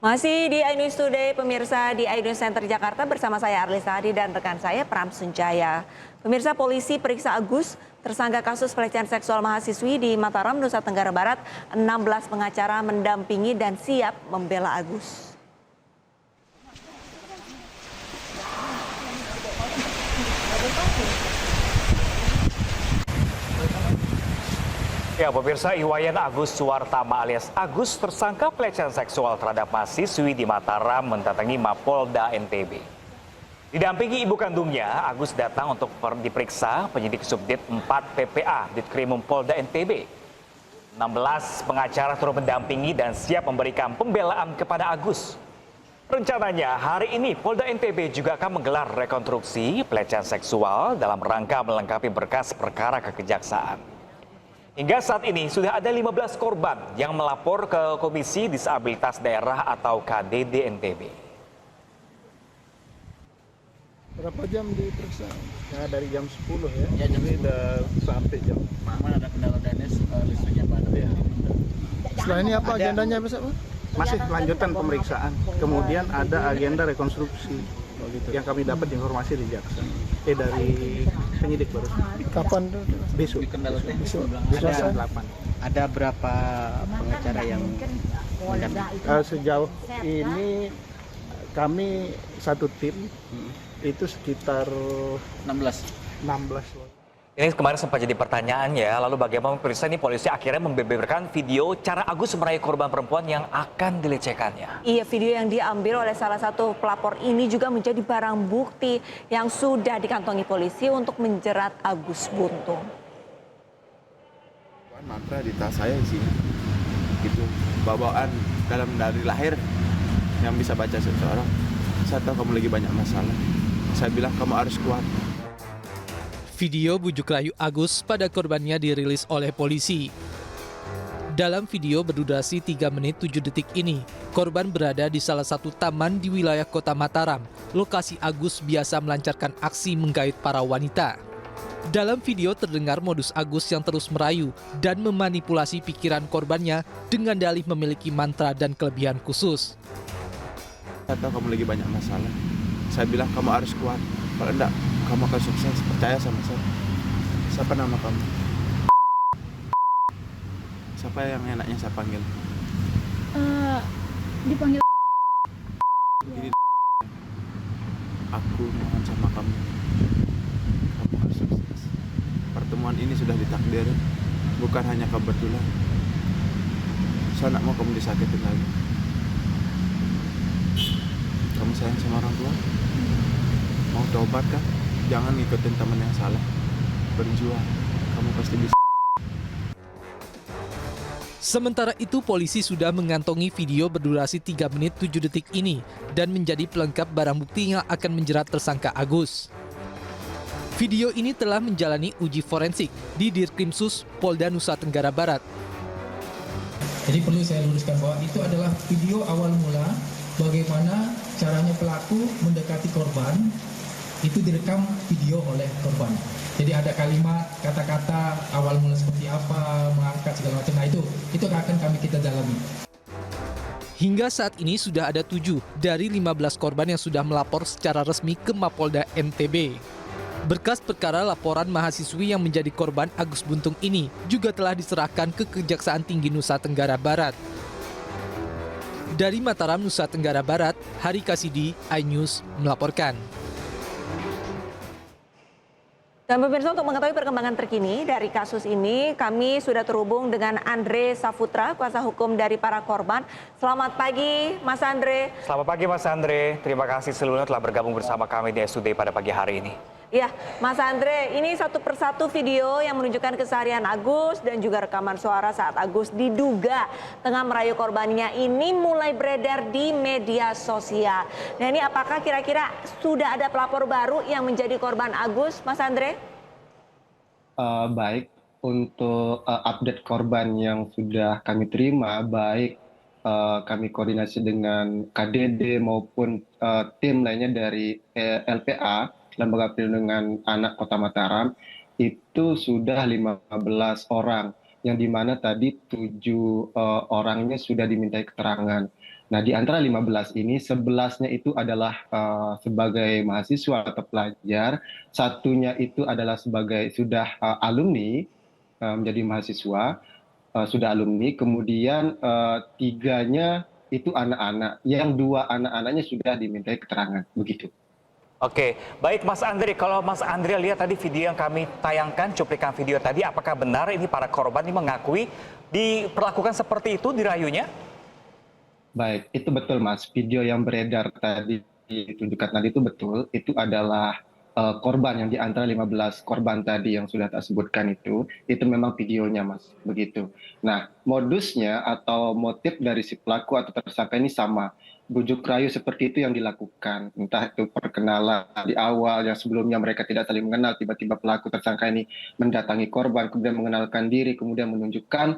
Masih di iNews Today, pemirsa di iNews Center Jakarta bersama saya Arlis Hadi dan rekan saya Pram Sunjaya. Pemirsa, polisi periksa Agus, tersangka kasus pelecehan seksual mahasiswi di Mataram, Nusa Tenggara Barat. 16 pengacara mendampingi dan siap membela Agus. Ya, pemirsa, Iwayan Agus Suwartama alias Agus tersangka pelecehan seksual terhadap mahasiswi di Mataram mendatangi Mapolda NTB. Didampingi ibu kandungnya, Agus datang untuk diperiksa penyidik Subdit 4 PPA Ditkrimum Polda NTB. 16 pengacara turut mendampingi dan siap memberikan pembelaan kepada Agus. Rencananya hari ini Polda NTB juga akan menggelar rekonstruksi pelecehan seksual dalam rangka melengkapi berkas perkara kekejaksaan. Hingga saat ini sudah ada 15 korban yang melapor ke Komisi Disabilitas Daerah atau KDD NTB. Berapa jam diperiksa? Ya dari jam 10 ya. Ya, jam Ini 10. udah sampai jam. Mana ada kendala teknis listriknya Pak? Ya. Setelah ini apa agendanya besok Pak? Masih lanjutan pemeriksaan, kemudian ada agenda rekonstruksi yang kami dapat informasi dari jaksa, dari penyidik baru. Kapan tuh? Besok. Kendala teknis Besok. Ada Selasa. 8. Ada berapa pengacara yang mendampingi? Sejauh ini kami satu tim itu sekitar 16. 16. Ini kemarin sempat jadi pertanyaan ya, lalu bagaimana pemirsa ini polisi akhirnya membeberkan video cara Agus meraih korban perempuan yang akan dilecehkannya. Iya, video yang diambil oleh salah satu pelapor ini juga menjadi barang bukti yang sudah dikantongi polisi untuk menjerat Agus Buntung. Mantra di tas saya isinya gitu, bawaan dalam dari lahir yang bisa baca seseorang. Saya tahu kamu lagi banyak masalah, saya bilang kamu harus kuat. Video bujuk rayu Agus pada korbannya dirilis oleh polisi. Dalam video berdurasi 3 menit 7 detik ini, korban berada di salah satu taman di wilayah kota Mataram, lokasi Agus biasa melancarkan aksi menggait para wanita. Dalam video terdengar modus Agus yang terus merayu dan memanipulasi pikiran korbannya dengan dalih memiliki mantra dan kelebihan khusus. Saya tahu kamu lagi banyak masalah, saya bilang kamu harus kuat, kalau enggak kamu akan sukses, percaya sama saya. Siapa nama kamu? Siapa yang enaknya saya panggil? Dipanggil. Ini aku mohon sama kamu, kamu harus sukses. Pertemuan ini sudah ditakdirin, bukan hanya kebetulan. Saya nak mau kamu disakitin lagi. Kamu sayang sama orang tua? Mau tobat kan? Jangan ngikutin teman yang salah. Berjuang, kamu pasti bisa. Sementara itu, polisi sudah mengantongi video berdurasi 3 menit 7 detik ini dan menjadi pelengkap barang bukti yang akan menjerat tersangka Agus. Video ini telah menjalani uji forensik di Dirkrimsus Polda Nusa Tenggara Barat. Jadi perlu saya luruskan bahwa itu adalah video awal mula bagaimana caranya pelaku mendekati korban, itu direkam video oleh korban. Jadi ada kalimat, kata-kata awal mula seperti apa, mengangkat segala macam. Nah itu akan kita dalami. Hingga saat ini sudah ada 7 dari 15 korban yang sudah melapor secara resmi ke Mapolda NTB. Berkas perkara laporan mahasiswi yang menjadi korban Agus Buntung ini juga telah diserahkan ke Kejaksaan Tinggi Nusa Tenggara Barat. Dari Mataram, Nusa Tenggara Barat, Hari Kasidi, iNews melaporkan. Dan pemirsa, untuk mengetahui perkembangan terkini dari kasus ini, kami sudah terhubung dengan Andre Saputra, kuasa hukum dari para korban. Selamat pagi, Mas Andre. Selamat pagi Mas Andre, terima kasih seluruhnya telah bergabung bersama kami di SUD pada pagi hari ini. Ya, Mas Andre, ini satu persatu video yang menunjukkan keseharian Agus dan juga rekaman suara saat Agus diduga tengah merayu korbannya ini mulai beredar di media sosial. Nah, ini apakah kira-kira sudah ada pelapor baru yang menjadi korban Agus, Mas Andre? Baik, untuk update korban yang sudah kami terima, baik kami koordinasi dengan KDD maupun tim lainnya dari LPA, Lembaga Perlindungan Anak Kota Mataram, itu sudah 15 orang. yang dimana tadi 7 orangnya sudah dimintai keterangan. Nah, di antara 15 ini, 11-nya itu adalah sebagai mahasiswa atau pelajar, satunya itu adalah sebagai sudah alumni, menjadi mahasiswa, sudah alumni, kemudian 3-nya itu anak-anak, yang 2 anak-anaknya sudah dimintai keterangan, begitu. Oke, baik Mas Andre, kalau Mas Andre lihat tadi video yang kami tayangkan, cuplikan video tadi, apakah benar ini para korban ini mengakui diperlakukan seperti itu dirayunya? Baik, itu betul Mas. Video yang beredar tadi, ditunjukkan tadi itu betul. Itu adalah korban yang di antara 15 korban tadi yang sudah tak sebutkan itu memang videonya Mas, begitu. Nah, modusnya atau motif dari si pelaku atau tersangka ini sama. Bujuk rayu seperti itu yang dilakukan. Entah itu perkenalan di awal yang sebelumnya mereka tidak saling mengenal, tiba-tiba pelaku tersangka ini mendatangi korban, kemudian mengenalkan diri, kemudian menunjukkan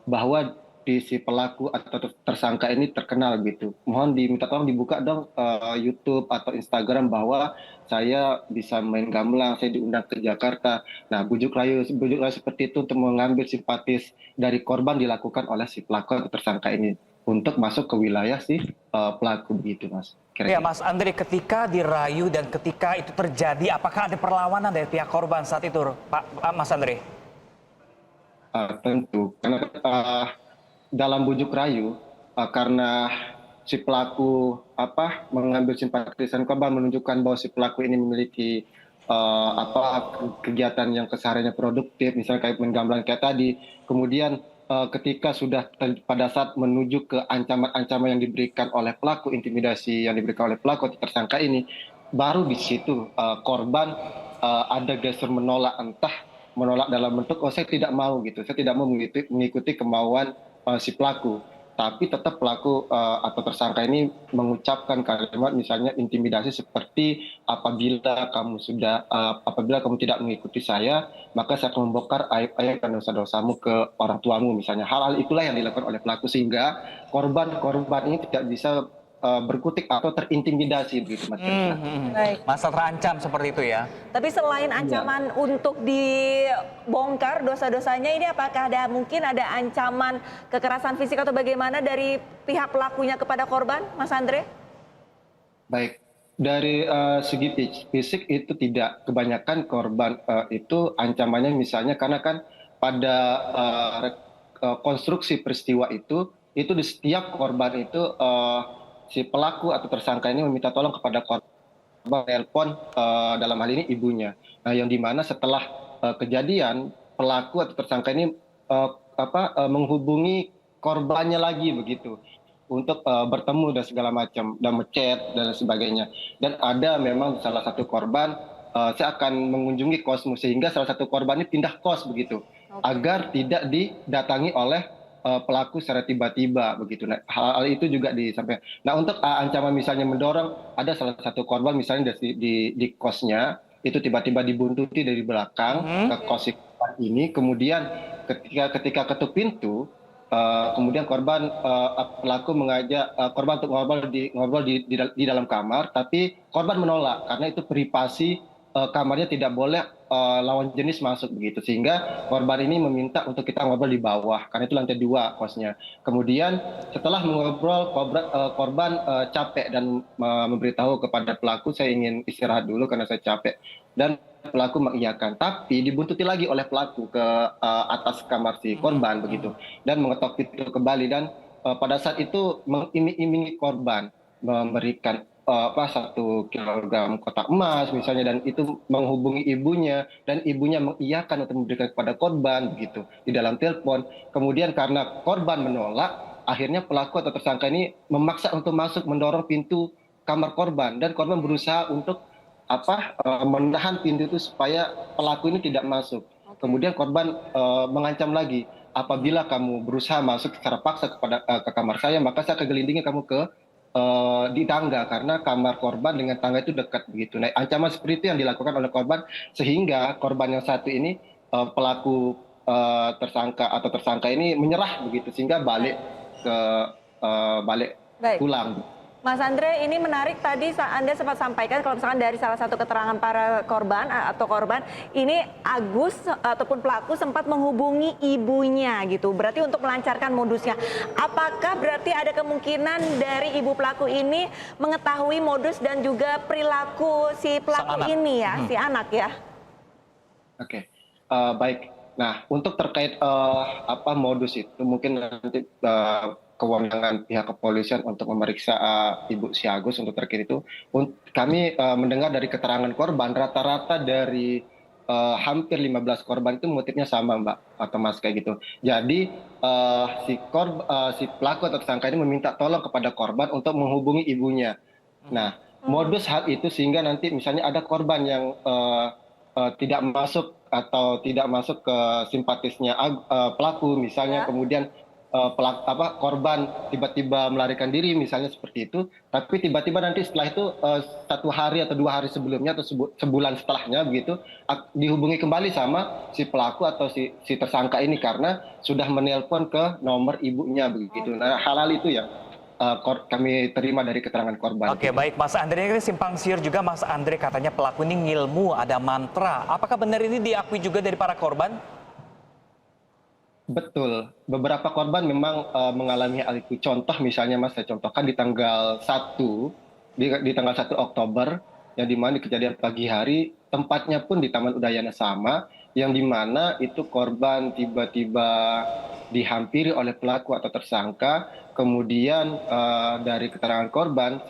bahwa si pelaku atau tersangka ini terkenal gitu. Mohon diminta tolong dibuka dong YouTube atau Instagram bahwa saya bisa main gamelan, saya diundang ke Jakarta. Nah, bujuk rayu seperti itu untuk mengambil simpatis dari korban dilakukan oleh si pelaku atau tersangka ini untuk masuk ke wilayah si pelaku begitu Mas. Ya Mas Andre, ketika dirayu dan ketika itu terjadi, apakah ada perlawanan dari pihak korban saat itu, Mas Andre? Tentu, karena dalam bujuk rayu karena si pelaku mengambil simpatisan korban, menunjukkan bahwa si pelaku ini memiliki kegiatan yang kesehariannya produktif, misalnya kayak main gamelan kayak tadi. Kemudian ketika sudah pada saat menuju ke ancaman-ancaman yang diberikan oleh pelaku, intimidasi yang diberikan oleh pelaku atau tersangka ini, baru di situ korban ada gestur menolak, entah menolak dalam bentuk saya tidak mau gitu, saya tidak mau mengikuti kemauan si pelaku, tapi tetap pelaku atau tersangka ini mengucapkan kalimat misalnya intimidasi seperti apabila kamu tidak mengikuti saya, maka saya akan membongkar aib-aib dan dosa-dosamu ke orang tuamu misalnya. Hal-hal itulah yang dilakukan oleh pelaku sehingga korban ini tidak bisa berkutik atau terintimidasi begitu Mas. Baik. Masa terancam seperti itu ya. Tapi selain ancaman untuk dibongkar dosa-dosanya ini, apakah mungkin ada ancaman kekerasan fisik atau bagaimana dari pihak pelakunya kepada korban, Mas Andre? Baik, dari segi fisik itu tidak. Kebanyakan korban itu ancamannya misalnya karena kan pada konstruksi peristiwa itu di setiap korban itu si pelaku atau tersangka ini meminta tolong kepada korban, telepon dalam hal ini ibunya. Nah, yang dimana setelah kejadian pelaku atau tersangka ini menghubungi korbannya lagi begitu untuk bertemu dan segala macam dan ngechat dan sebagainya. Dan ada memang salah satu korban saya akan mengunjungi kosmu, sehingga salah satu korban ini pindah kos begitu agar tidak didatangi oleh pelaku secara tiba-tiba begitu. Nah, hal itu juga disampaikan. Nah, untuk ancaman misalnya mendorong, ada salah satu korban misalnya di kosnya itu tiba-tiba dibuntuti dari belakang ke kos korban ini, kemudian ketika ketuk pintu, kemudian pelaku mengajak korban untuk ngobrol di dalam kamar, tapi korban menolak karena itu privasi kamarnya, tidak boleh lawan jenis masuk begitu, sehingga korban ini meminta untuk kita ngobrol di bawah karena itu lantai 2 kosnya. Kemudian setelah mengobrol, korban capek dan memberitahu kepada pelaku, saya ingin istirahat dulu karena saya capek, dan pelaku mengiyakan, tapi dibuntuti lagi oleh pelaku ke atas kamar si korban begitu dan mengetok pintu kembali, dan pada saat itu mengiming-imingi korban memberikan 1 kilogram kotak emas misalnya, dan itu menghubungi ibunya dan ibunya mengiyakan untuk memberikan kepada korban begitu di dalam telepon. Kemudian karena korban menolak, akhirnya pelaku atau tersangka ini memaksa untuk masuk, mendorong pintu kamar korban, dan korban berusaha untuk menahan pintu itu supaya pelaku ini tidak masuk. Kemudian korban mengancam lagi, apabila kamu berusaha masuk secara paksa ke kamar saya, maka saya akan gelindingi kamu di tangga, karena kamar korban dengan tangga itu dekat begitu. Nah, ancaman seperti itu yang dilakukan oleh korban, sehingga korban yang satu ini pelaku tersangka ini menyerah begitu, sehingga balik pulang. Mas Andre, ini menarik tadi Anda sempat sampaikan kalau misalkan dari salah satu keterangan para korban atau korban, ini Agus ataupun pelaku sempat menghubungi ibunya gitu. Berarti untuk melancarkan modusnya. Apakah berarti ada kemungkinan dari ibu pelaku ini mengetahui modus dan juga perilaku si pelaku ini ya, si anak ya? Oke, baik. Nah, untuk terkait modus itu mungkin nanti kewenangan pihak kepolisian untuk memeriksa Ibu si Agus untuk terkait itu. Kami mendengar dari keterangan korban rata-rata dari hampir 15 korban itu motifnya sama, Mbak atau Mas, kayak gitu. Jadi si pelaku atau tersangka ini meminta tolong kepada korban untuk menghubungi ibunya. Nah, modus hal itu sehingga nanti misalnya ada korban yang tidak masuk atau tidak masuk ke simpatisnya pelaku misalnya, kemudian korban tiba-tiba melarikan diri misalnya seperti itu, tapi tiba-tiba nanti setelah itu 1 hari atau 2 hari sebelumnya atau sebulan setelahnya begitu dihubungi kembali sama si pelaku atau si tersangka ini karena sudah menelpon ke nomor ibunya begitu. Nah, hal-hal itu yang kami terima dari keterangan korban. Oke, baik Mas Andre, ini simpang siur juga Mas Andre katanya pelaku ini ngilmu, ada mantra. Apakah benar ini diakui juga dari para korban? Betul, beberapa korban memang mengalami hal itu. Contoh misalnya Mas, saya contohkan di tanggal 1 Oktober, yang dimana di kejadian pagi hari, tempatnya pun di Taman Udayana sama, yang dimana itu korban tiba-tiba dihampiri oleh pelaku atau tersangka, kemudian dari keterangan korban,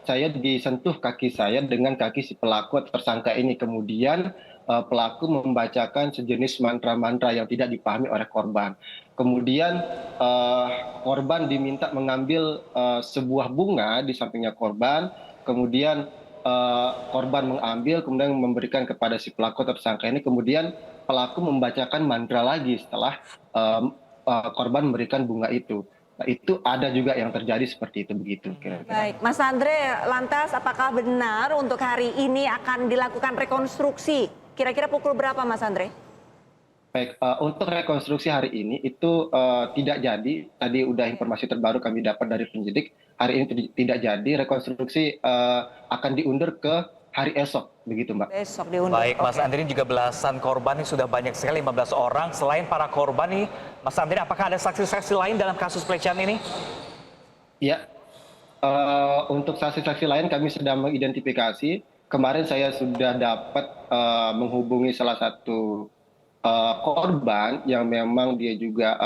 saya disentuh kaki saya dengan kaki si pelaku atau tersangka ini, kemudian pelaku membacakan sejenis mantra-mantra yang tidak dipahami oleh korban. Kemudian korban diminta mengambil sebuah bunga di sampingnya korban, kemudian korban mengambil, kemudian memberikan kepada si pelaku atau tersangka ini, kemudian pelaku membacakan mantra lagi setelah korban memberikan bunga itu. Nah, itu ada juga yang terjadi seperti itu begitu. Baik, Mas Andre, lantas apakah benar untuk hari ini akan dilakukan rekonstruksi? Kira-kira pukul berapa, Mas Andre? Baik, untuk rekonstruksi hari ini itu tidak jadi. Tadi udah informasi terbaru kami dapat dari penyidik. Hari ini tidak jadi. Rekonstruksi akan diundur ke hari esok, begitu Mbak. Besok diundur. Baik, Mas Andre, juga belasan korban ini sudah banyak sekali, 15 orang. Selain para korban nih, Mas Andre, apakah ada saksi-saksi lain dalam kasus pelecehan ini? Ya, untuk saksi-saksi lain kami sedang mengidentifikasi. Kemarin saya sudah dapat menghubungi salah satu korban yang memang dia juga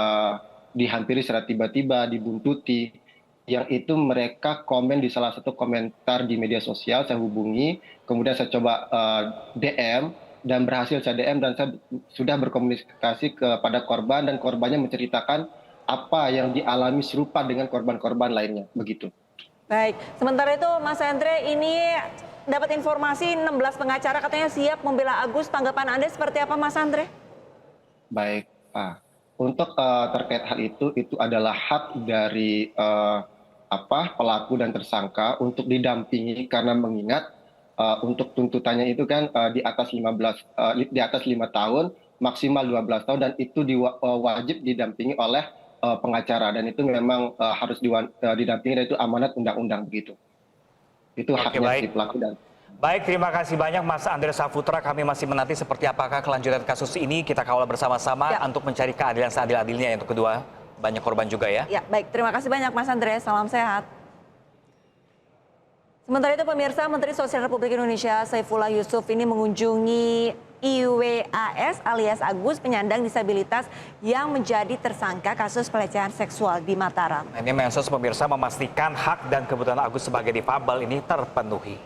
dihampiri secara tiba-tiba, dibuntuti. Yang itu mereka komen di salah satu komentar di media sosial, saya hubungi, kemudian saya coba DM, dan berhasil saya DM, dan saya sudah berkomunikasi kepada korban, dan korbannya menceritakan apa yang dialami serupa dengan korban-korban lainnya, begitu. Baik, sementara itu Mas Andre, ini dapat informasi 16 pengacara katanya siap membela Agus. Tanggapan Anda seperti apa, Mas Andre? Baik, Pak. Untuk terkait hal itu adalah hak dari pelaku dan tersangka untuk didampingi, karena mengingat untuk tuntutannya itu kan di atas 5 tahun, maksimal 12 tahun, dan itu wajib didampingi oleh pengacara, dan itu memang harus didampingi, dan itu amanat undang-undang begitu. Itu haknya si pelaku dan Baik, terima kasih banyak Mas Andre Saputra. Kami masih menanti seperti apakah kelanjutan kasus ini. Kita kawal bersama-sama untuk mencari keadilan seadil-adilnya untuk kedua banyak korban juga ya. Ya, baik. Terima kasih banyak Mas Andre. Salam sehat. Sementara itu pemirsa, Menteri Sosial Republik Indonesia Saifullah Yusuf ini mengunjungi IWAS alias Agus, penyandang disabilitas yang menjadi tersangka kasus pelecehan seksual di Mataram. Ini Mensos pemirsa memastikan hak dan kebutuhan Agus sebagai difabel ini terpenuhi.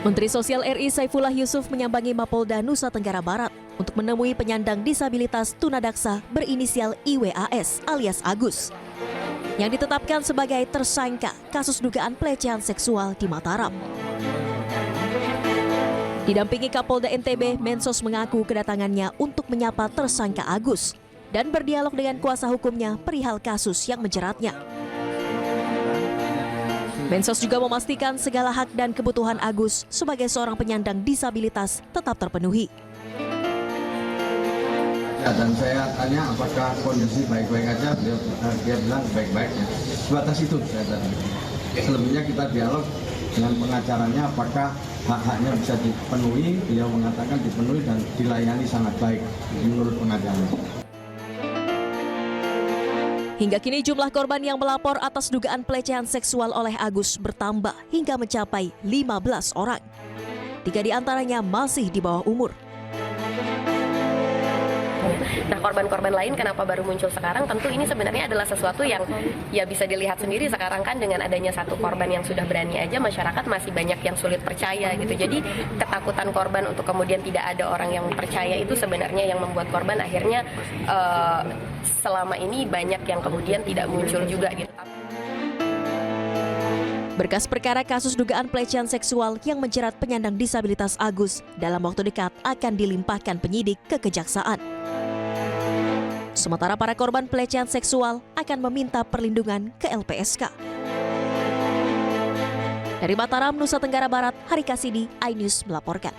Menteri Sosial RI Saifullah Yusuf menyambangi Mapolda Nusa Tenggara Barat untuk menemui penyandang disabilitas tunadaksa berinisial IWAS alias Agus yang ditetapkan sebagai tersangka kasus dugaan pelecehan seksual di Mataram. Didampingi Kapolda NTB, Mensos mengaku kedatangannya untuk menyapa tersangka Agus dan berdialog dengan kuasa hukumnya perihal kasus yang menjeratnya. Mensos juga memastikan segala hak dan kebutuhan Agus sebagai seorang penyandang disabilitas tetap terpenuhi. Ya, dan saya tanya apakah kondisi baik-baik aja, dia bilang baik-baik ya. Sebatas itu saya tanya. Selebihnya kita dialog dengan pengacaranya apakah hak-haknya bisa dipenuhi, beliau mengatakan dipenuhi dan dilayani sangat baik menurut pengacaranya. Hingga kini jumlah korban yang melapor atas dugaan pelecehan seksual oleh Agus bertambah hingga mencapai 15 orang. 3 diantaranya masih di bawah umur. Nah, korban-korban lain kenapa baru muncul sekarang? Tentu ini sebenarnya adalah sesuatu yang ya bisa dilihat sendiri sekarang kan dengan adanya satu korban yang sudah berani aja masyarakat masih banyak yang sulit percaya gitu. Jadi ketakutan korban untuk kemudian tidak ada orang yang percaya itu sebenarnya yang membuat korban akhirnya selama ini banyak yang kemudian tidak muncul juga gitu. Berkas perkara kasus dugaan pelecehan seksual yang menjerat penyandang disabilitas Agus dalam waktu dekat akan dilimpahkan penyidik ke kejaksaan. Sementara para korban pelecehan seksual akan meminta perlindungan ke LPSK. Dari Mataram, Nusa Tenggara Barat, Hari Kasidi, iNews melaporkan.